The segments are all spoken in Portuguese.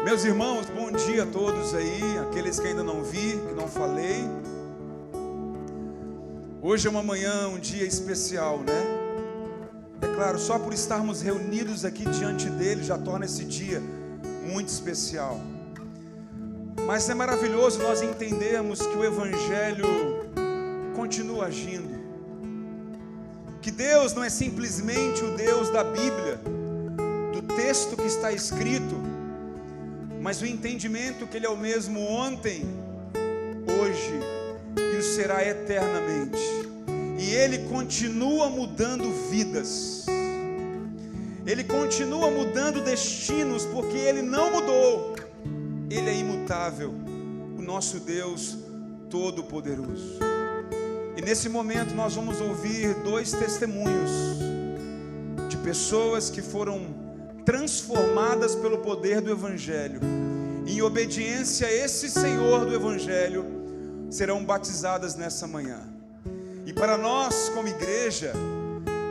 Meus irmãos, bom dia a todos aí, aqueles que ainda não vi, que não falei. Hoje é uma manhã, um dia especial, né? É claro, só por estarmos reunidos aqui diante dele já torna esse dia muito especial. Mas é maravilhoso nós entendermos que o Evangelho continua agindo. Que Deus não é simplesmente o Deus da Bíblia, do texto que está escrito, mas o entendimento que Ele é o mesmo ontem, hoje e o será eternamente. E Ele continua mudando vidas. Ele continua mudando destinos, porque Ele não mudou. Ele é imutável, o nosso Deus Todo-Poderoso. E nesse momento nós vamos ouvir dois testemunhos de pessoas que foram transformadas pelo poder do Evangelho. Em obediência a esse Senhor do Evangelho, serão batizadas nessa manhã. E para nós como igreja,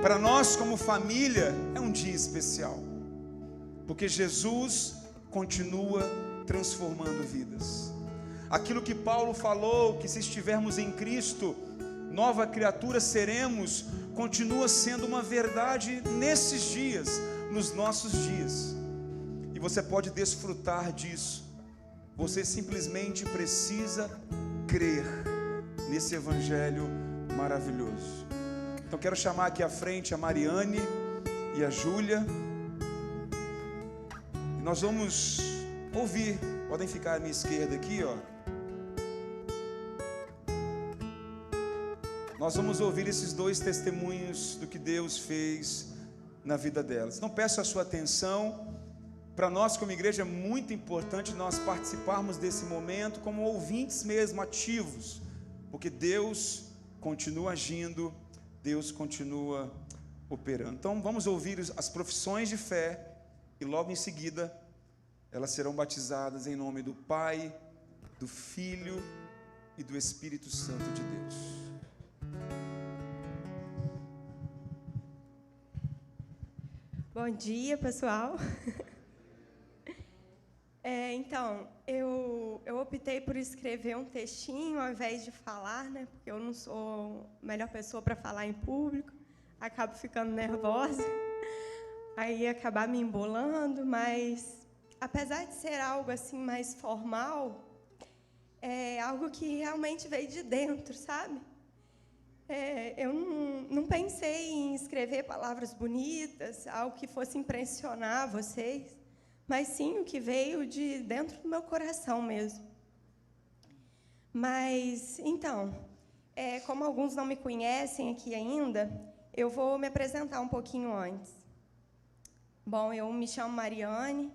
para nós como família, é um dia especial, porque Jesus continua transformando vidas. Aquilo que Paulo falou, que se estivermos em Cristo, nova criatura seremos, continua sendo uma verdade nesses dias, nos nossos dias. E você pode desfrutar disso. Você simplesmente precisa crer nesse Evangelho maravilhoso. Então quero chamar aqui à frente a Mariane e a Júlia. E nós vamos ouvir. Podem ficar à minha esquerda aqui, ó. Nós vamos ouvir esses dois testemunhos do que Deus fez na vida delas. Então peço a sua atenção. Para nós como igreja é muito importante nós participarmos desse momento como ouvintes mesmo, ativos, porque Deus continua agindo, Deus continua operando. Então vamos ouvir as profissões de fé e logo em seguida elas serão batizadas em nome do Pai, do Filho e do Espírito Santo de Deus. Bom dia, pessoal. Então, eu optei por escrever um textinho ao invés de falar, né? Porque eu não sou a melhor pessoa para falar em público, acabo ficando nervosa, aí acabar me embolando, mas apesar de ser algo assim mais formal, é algo que realmente veio de dentro, sabe? Eu não pensei em escrever palavras bonitas, algo que fosse impressionar vocês, mas sim o que veio de dentro do meu coração mesmo. Mas, então, como alguns não me conhecem aqui ainda, eu vou me apresentar um pouquinho antes. Bom, eu me chamo Mariane,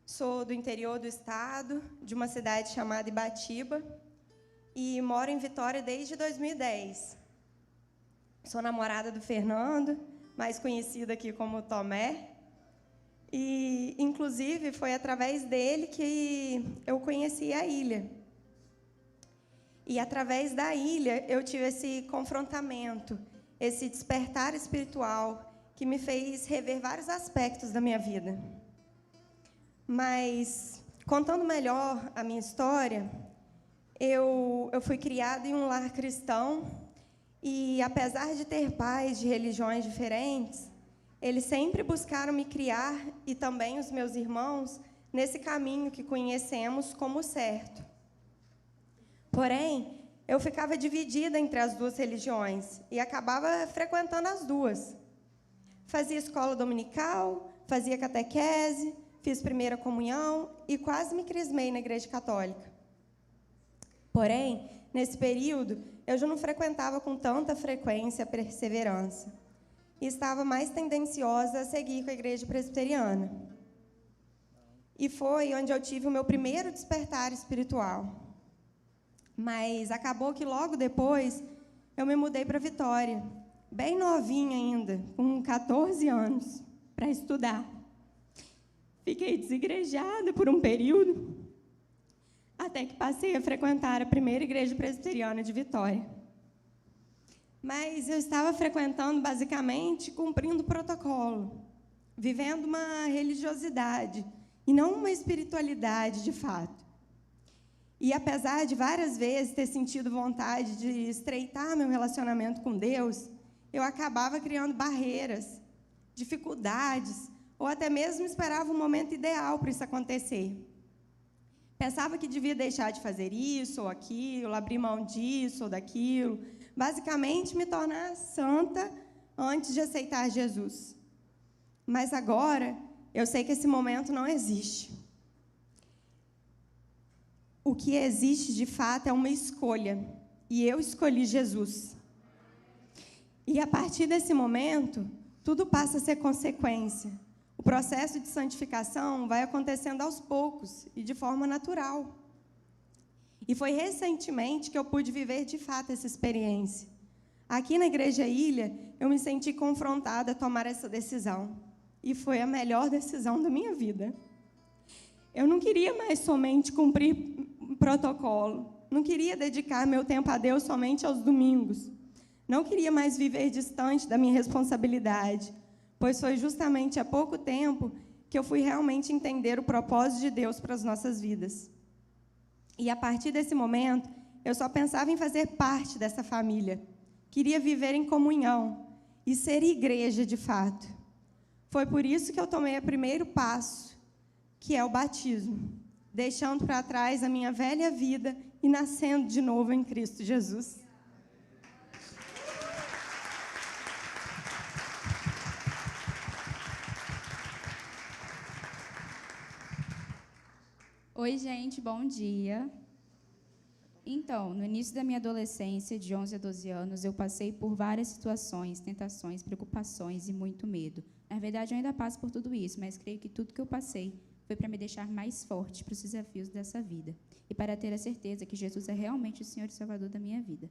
sou do interior do estado, de uma cidade chamada Ibatiba, e moro em Vitória desde 2010. Sou namorada do Fernando, mais conhecido aqui como Tomé. E, inclusive, foi através dele que eu conheci a ilha. E, através da ilha, eu tive esse confrontamento, esse despertar espiritual, que me fez rever vários aspectos da minha vida. Mas, contando melhor a minha história, eu fui criada em um lar cristão, e, apesar de ter pais de religiões diferentes, eles sempre buscaram me criar, e também os meus irmãos, nesse caminho que conhecemos como certo. Porém, eu ficava dividida entre as duas religiões, e acabava frequentando as duas. Fazia escola dominical, fazia catequese, fiz primeira comunhão, e quase me crismei na igreja católica. Porém, nesse período, eu já não frequentava com tanta frequência a perseverança, e estava mais tendenciosa a seguir com a igreja presbiteriana. E foi onde eu tive o meu primeiro despertar espiritual. Mas acabou que logo depois eu me mudei para Vitória, bem novinha ainda, com 14 anos, para estudar. Fiquei desigrejada por um período, até que passei a frequentar a primeira igreja presbiteriana de Vitória. Mas eu estava frequentando, basicamente, cumprindo o protocolo, vivendo uma religiosidade e não uma espiritualidade de fato. E apesar de várias vezes ter sentido vontade de estreitar meu relacionamento com Deus, eu acabava criando barreiras, dificuldades, ou até mesmo esperava um momento ideal para isso acontecer. Pensava que devia deixar de fazer isso ou aquilo, abrir mão disso ou daquilo, basicamente me tornar santa antes de aceitar Jesus. Mas agora, eu sei que esse momento não existe. O que existe, de fato, é uma escolha. E eu escolhi Jesus. E, a partir desse momento, tudo passa a ser consequência. O processo de santificação vai acontecendo aos poucos e de forma natural. E foi recentemente que eu pude viver, de fato, essa experiência. Aqui na Igreja Ilha, eu me senti confrontada a tomar essa decisão. E foi a melhor decisão da minha vida. Eu não queria mais somente cumprir protocolo. Não queria dedicar meu tempo a Deus somente aos domingos. Não queria mais viver distante da minha responsabilidade, pois foi justamente há pouco tempo que eu fui realmente entender o propósito de Deus para as nossas vidas. E a partir desse momento, eu só pensava em fazer parte dessa família. Queria viver em comunhão e ser igreja de fato. Foi por isso que eu tomei o primeiro passo, que é o batismo, deixando para trás a minha velha vida e nascendo de novo em Cristo Jesus. Oi, gente, bom dia. Então, no início da minha adolescência, de 11 a 12 anos, eu passei por várias situações, tentações, preocupações e muito medo. Na verdade, eu ainda passo por tudo isso, mas creio que tudo que eu passei foi para me deixar mais forte para os desafios dessa vida e para ter a certeza que Jesus é realmente o Senhor e Salvador da minha vida.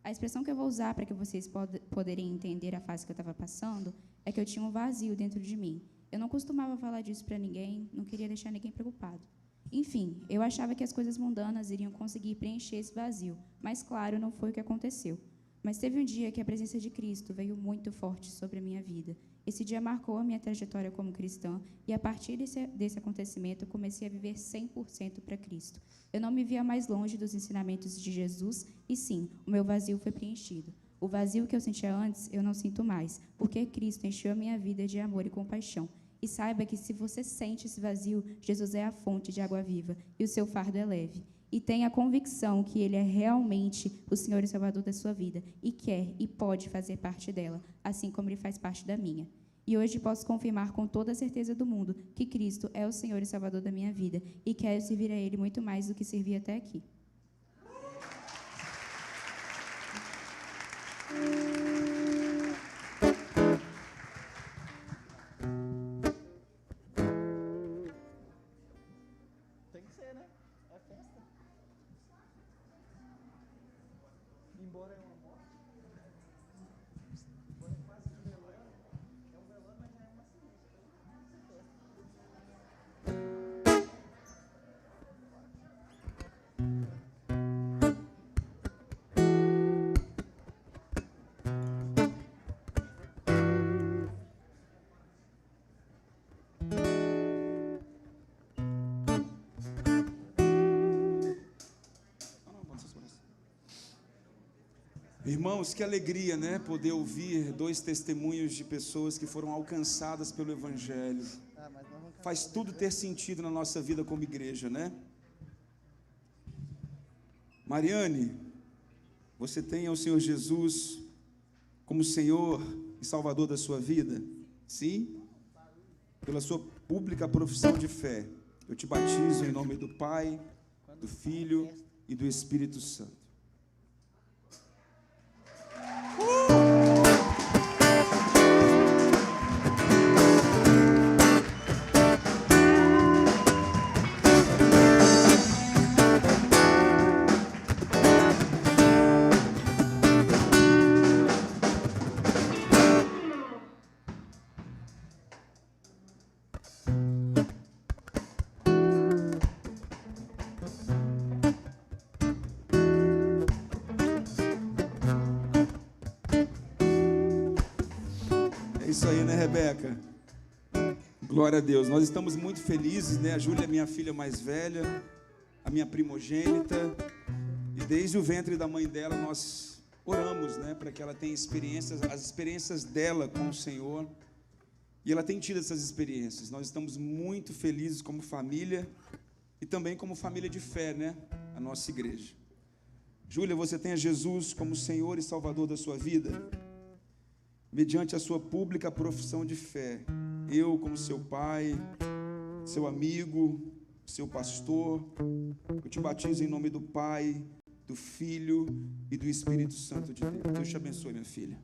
A expressão que eu vou usar para que vocês poderem entender a fase que eu estava passando é que eu tinha um vazio dentro de mim. Eu não costumava falar disso para ninguém, não queria deixar ninguém preocupado. Enfim, eu achava que as coisas mundanas iriam conseguir preencher esse vazio, mas, claro, não foi o que aconteceu. Mas teve um dia que a presença de Cristo veio muito forte sobre a minha vida. Esse dia marcou a minha trajetória como cristã e, a partir desse acontecimento, eu comecei a viver 100% para Cristo. Eu não me via mais longe dos ensinamentos de Jesus e, sim, o meu vazio foi preenchido. O vazio que eu sentia antes, eu não sinto mais, porque Cristo encheu a minha vida de amor e compaixão. E saiba que se você sente esse vazio, Jesus é a fonte de água viva e o seu fardo é leve. E tenha a convicção que Ele é realmente o Senhor e Salvador da sua vida e quer e pode fazer parte dela, assim como Ele faz parte da minha. E hoje posso confirmar com toda a certeza do mundo que Cristo é o Senhor e Salvador da minha vida e quero servir a Ele muito mais do que servi até aqui. Irmãos, que alegria, né? Poder ouvir dois testemunhos de pessoas que foram alcançadas pelo Evangelho. Faz tudo ter sentido na nossa vida como igreja, né? Mariane, você tem o Senhor Jesus como Senhor e Salvador da sua vida? Sim? Pela sua pública profissão de fé, eu te batizo em nome do Pai, do Filho e do Espírito Santo. É isso aí, né, Rebeca? Glória a Deus. Nós estamos muito felizes, né? A Júlia é minha filha mais velha, a minha primogênita, e desde o ventre da mãe dela nós oramos, né, para que ela tenha experiências, as experiências dela com o Senhor. E ela tem tido essas experiências. Nós estamos muito felizes como família e também como família de fé, né? A nossa igreja. Júlia, você tem a Jesus como Senhor e Salvador da sua vida? Mediante a sua pública profissão de fé, eu, como seu pai, seu amigo, seu pastor, eu te batizo em nome do Pai, do Filho e do Espírito Santo de Deus. Deus te abençoe, minha filha.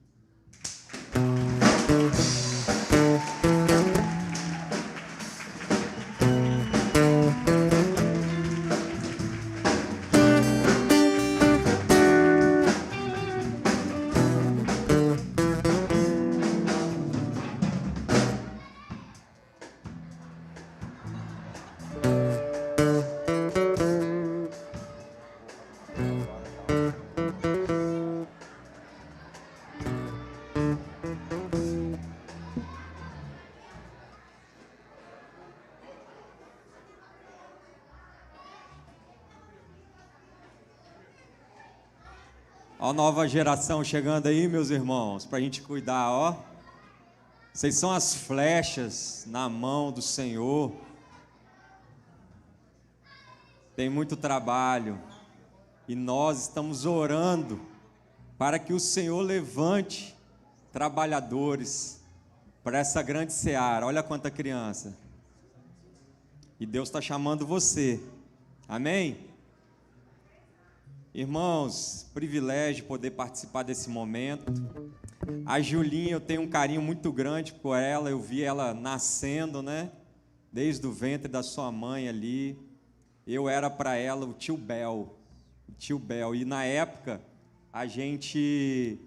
Ó, a nova geração chegando aí, meus irmãos, para a gente cuidar, ó. Vocês são as flechas na mão do Senhor. Tem muito trabalho e nós estamos orando para que o Senhor levante trabalhadores para essa grande seara. Olha quanta criança. E Deus está chamando você. Amém? Irmãos, privilégio poder participar desse momento. A Julinha, eu tenho um carinho muito grande por ela. Eu vi ela nascendo, né? Desde o ventre da sua mãe ali. Eu era para ela o tio Bel. E na época a gente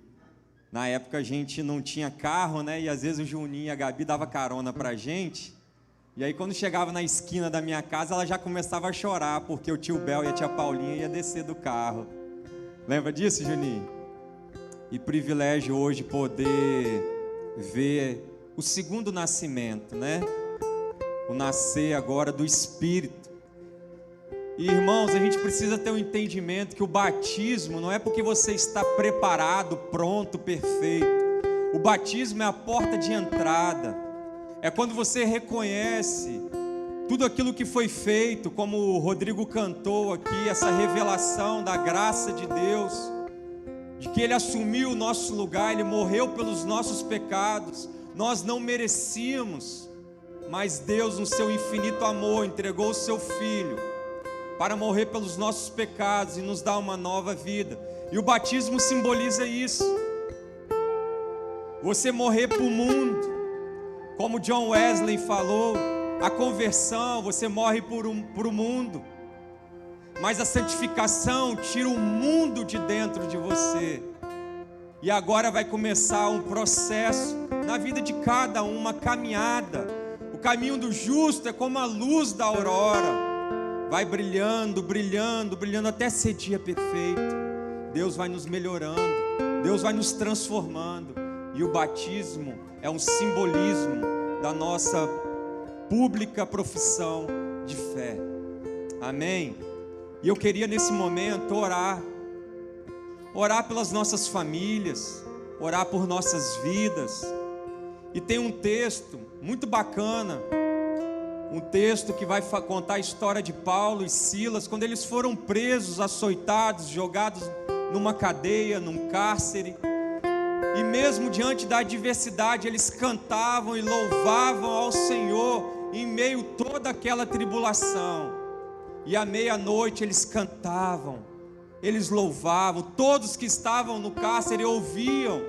não tinha carro, né? E às vezes o Juninho e a Gabi davam carona pra gente. E aí quando chegava na esquina da minha casa, ela já começava a chorar, porque o tio Bel e a tia Paulinha iam descer do carro. Lembra disso, Juninho? E privilégio hoje poder ver o segundo nascimento, né? O nascer agora do Espírito. E irmãos, a gente precisa ter um entendimento que o batismo não é porque você está preparado, pronto, perfeito. O batismo é a porta de entrada. É quando você reconhece tudo aquilo que foi feito, como o Rodrigo cantou aqui, essa revelação da graça de Deus, de que Ele assumiu o nosso lugar, Ele morreu pelos nossos pecados, nós não merecíamos, mas Deus, no seu infinito amor, entregou o seu Filho para morrer pelos nossos pecados e nos dar uma nova vida. E o batismo simboliza isso. Você morrer para o mundo. Como John Wesley falou, a conversão, você morre por o mundo, mas a santificação tira o mundo de dentro de você. E agora vai começar um processo na vida de cada um, uma caminhada. O caminho do justo é como a luz da aurora, vai brilhando, brilhando, brilhando até ser dia perfeito. Deus vai nos melhorando, Deus vai nos transformando. E o batismo é um simbolismo da nossa pública profissão de fé. Amém? E eu queria nesse momento orar pelas nossas famílias, orar por nossas vidas. E tem um texto muito bacana, um texto que vai contar a história de Paulo e Silas, quando eles foram presos, açoitados, jogados numa cadeia, num cárcere. E mesmo diante da adversidade, eles cantavam e louvavam ao Senhor em meio a toda aquela tribulação. E à meia-noite eles cantavam, eles louvavam. Todos que estavam no cárcere ouviam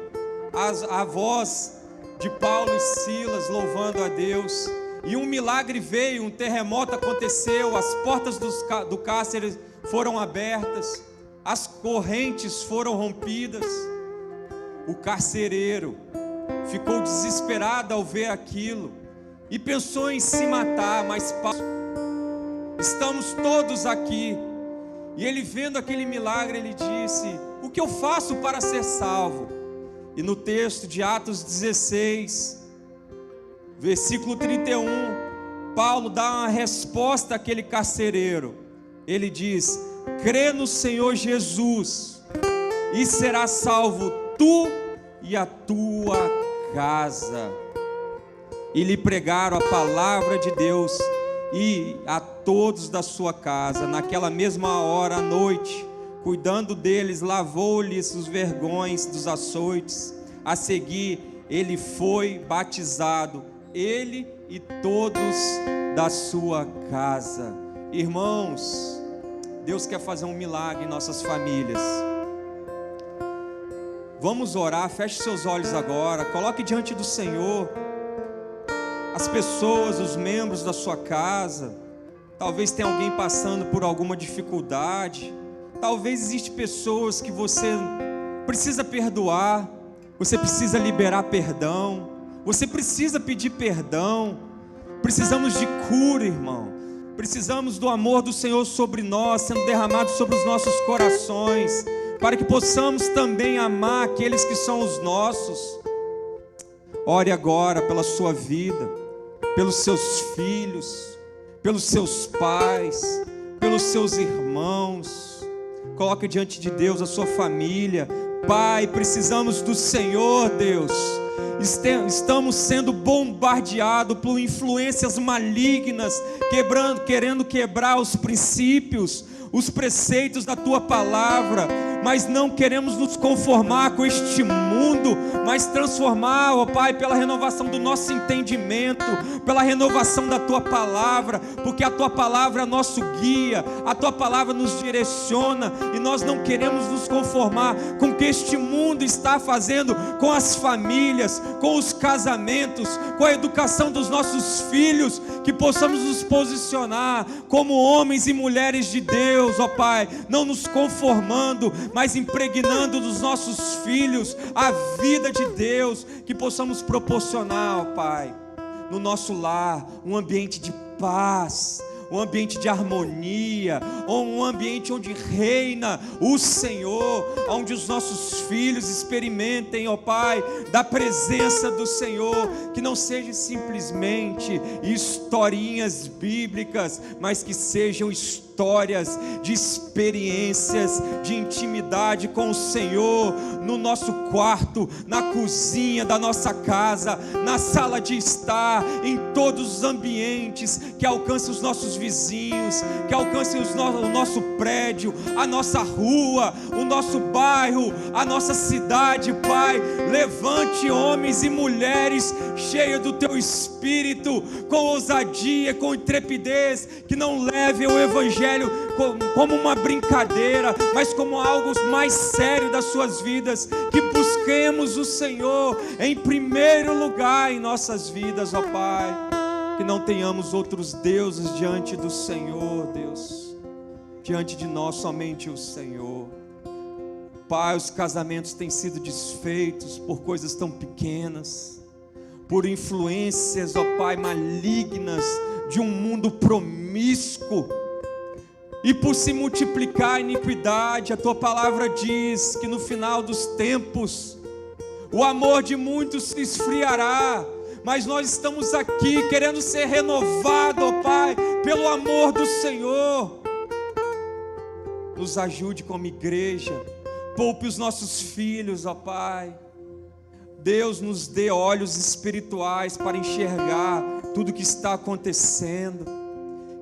a voz de Paulo e Silas louvando a Deus. E um milagre veio, um terremoto aconteceu, as portas do cárcere foram abertas, as correntes foram rompidas. O carcereiro ficou desesperado ao ver aquilo e pensou em se matar, mas Paulo, estamos todos aqui. E ele, vendo aquele milagre, ele disse: o que eu faço para ser salvo? E no texto de Atos 16, Versículo 31, Paulo dá uma resposta àquele carcereiro. Ele diz: crê no Senhor Jesus e serás salvo tu e a tua casa. E lhe pregaram a palavra de Deus e a todos da sua casa. Naquela mesma hora à noite, cuidando deles, lavou-lhes os vergões dos açoites. A seguir, ele foi batizado, ele e todos da sua casa. Irmãos, Deus quer fazer um milagre em nossas famílias. Vamos orar, feche seus olhos agora, coloque diante do Senhor as pessoas, os membros da sua casa. Talvez tenha alguém passando por alguma dificuldade. Talvez existem pessoas que você precisa perdoar. Você precisa liberar perdão. Você precisa pedir perdão. Precisamos de cura, irmão. Precisamos do amor do Senhor sobre nós, sendo derramado sobre os nossos corações, para que possamos também amar aqueles que são os nossos. Ore agora pela sua vida, pelos seus filhos, pelos seus pais, pelos seus irmãos. Coloque diante de Deus a sua família. Pai, precisamos do Senhor, Deus. Estamos sendo bombardeados por influências malignas, querendo quebrar os princípios, os preceitos da Tua palavra, mas não queremos nos conformar com este mundo, mas transformar, ó Pai, pela renovação do nosso entendimento, pela renovação da Tua palavra, porque a Tua palavra é nosso guia, a Tua palavra nos direciona, e nós não queremos nos conformar com o que este mundo está fazendo com as famílias, com os casamentos, com a educação dos nossos filhos, que possamos nos posicionar como homens e mulheres de Deus, ó Pai, não nos conformando, mas impregnando dos nossos filhos a vida de Deus, que possamos proporcionar, ó Pai, no nosso lar, um ambiente de paz, um ambiente de harmonia, um ambiente onde reina o Senhor, onde os nossos filhos experimentem, ó Pai, da presença do Senhor, que não sejam simplesmente historinhas bíblicas, mas que sejam histórias de experiências, de intimidade com o Senhor, no nosso quarto, na cozinha da nossa casa, na sala de estar, em todos os ambientes, que alcance os nossos vizinhos, que alcance o nosso prédio, a nossa rua, o nosso bairro, a nossa cidade. Pai, levante homens e mulheres cheios do Teu Espírito, com ousadia, com intrepidez, que não levem o Evangelho como uma brincadeira, mas como algo mais sério das suas vidas, que busquemos o Senhor em primeiro lugar em nossas vidas, ó Pai, que não tenhamos outros deuses diante do Senhor, Deus, diante de nós somente o Senhor. Pai, os casamentos têm sido desfeitos por coisas tão pequenas, por influências, ó Pai, malignas de um mundo promíscuo, e por se multiplicar a iniquidade. A Tua palavra diz que no final dos tempos o amor de muitos se esfriará, mas nós estamos aqui querendo ser renovados, ó Pai, pelo amor do Senhor. Nos ajude como igreja, poupe os nossos filhos, ó Pai. Deus, nos dê olhos espirituais para enxergar tudo que está acontecendo.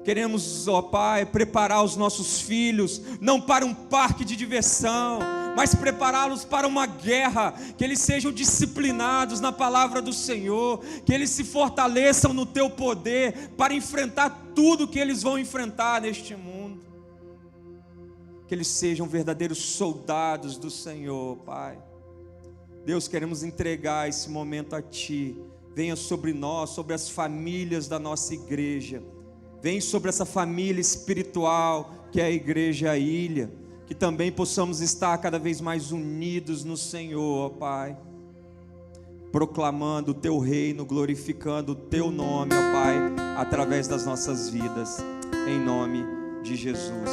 Queremos, ó Pai, preparar os nossos filhos, não para um parque de diversão, mas prepará-los para uma guerra, que eles sejam disciplinados na palavra do Senhor, que eles se fortaleçam no Teu poder, para enfrentar tudo que eles vão enfrentar neste mundo, que eles sejam verdadeiros soldados do Senhor, Pai. Deus, queremos entregar esse momento a Ti. Venha sobre nós, sobre as famílias da nossa igreja. Vem sobre essa família espiritual que é a Igreja Ilha, que também possamos estar cada vez mais unidos no Senhor, ó Pai, proclamando o Teu reino, glorificando o Teu nome, ó Pai, através das nossas vidas, em nome de Jesus.